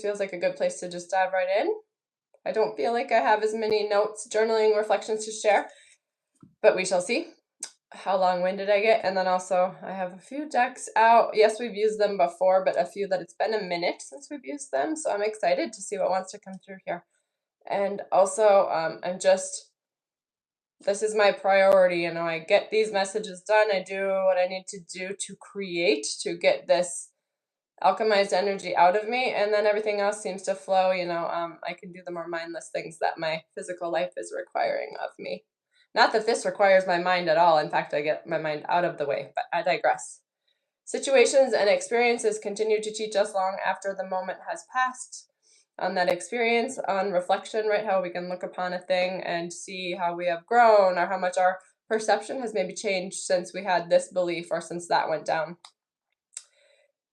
feels like a good place to just dive right in. I don't feel like I have as many notes, journaling, reflections to share, but we shall see. How long-winded I get. And then also I have a few decks out. Yes, we've used them before, but a few that it's been a minute since we've used them. So I'm excited to see what wants to come through here. And also this is my priority. I get these messages done. I do what I need to do to create, to get this alchemized energy out of me, and then everything else seems to flow. I can do the more mindless things that my physical life is requiring of me. Not that this requires my mind at all. In fact, I get my mind out of the way, but I digress. Situations and experiences continue to teach us long after the moment has passed. On that experience, on reflection, right? How we can look upon a thing and see how we have grown, or how much our perception has maybe changed since we had this belief or since that went down.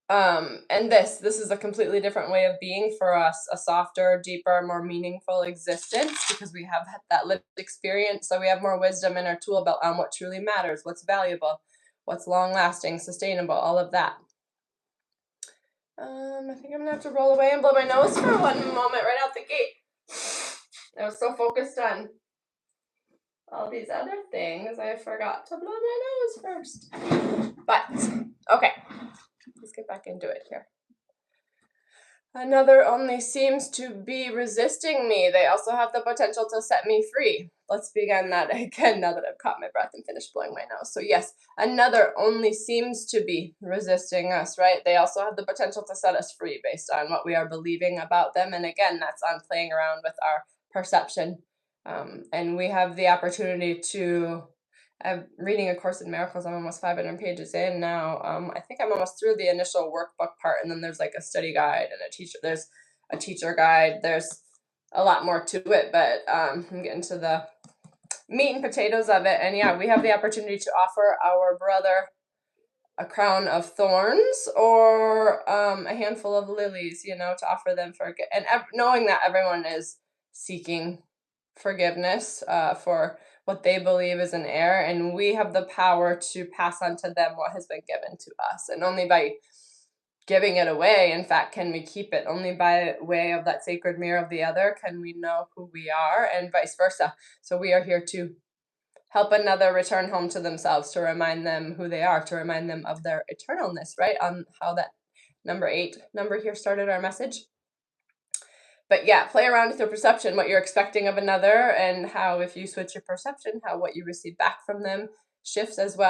And this is a completely different way of being for us, a softer, deeper, more meaningful existence, because we have that lived experience. So we have more wisdom in our tool belt on what truly matters, what's valuable, what's long-lasting, sustainable, all of that. I think I'm gonna have to roll away and blow my nose for one moment right out the gate. I was so focused on all these other things, I forgot to blow my nose first. But, okay. Let's get back into it here. Another only seems to be resisting me. They also have the potential to set me free. Let's begin that again now that I've caught my breath and finished blowing my nose. So yes, another only seems to be resisting us, right? They also have the potential to set us free based on what we are believing about them. And again, that's on playing around with our perception. And we have the opportunity to... I'm reading A Course in Miracles. I'm almost 500 pages in now. I think I'm almost through the initial workbook part, and then there's like a study guide and there's a teacher guide. There's a lot more to it, but I'm getting to the meat and potatoes of it. And yeah, we have the opportunity to offer our brother a crown of thorns or a handful of lilies, to offer them and knowing that everyone is seeking forgiveness for what they believe is an error, and we have the power to pass on to them what has been given to us. And only by giving it away, in fact, can we keep it. Only by way of that sacred mirror of the other can we know who we are, and vice versa. So we are here to help another return home to themselves, to remind them who they are, to remind them of their eternalness, right? On how that number 8 number here started our message. But yeah, play around with your perception, what you're expecting of another, and how if you switch your perception, how what you receive back from them shifts as well.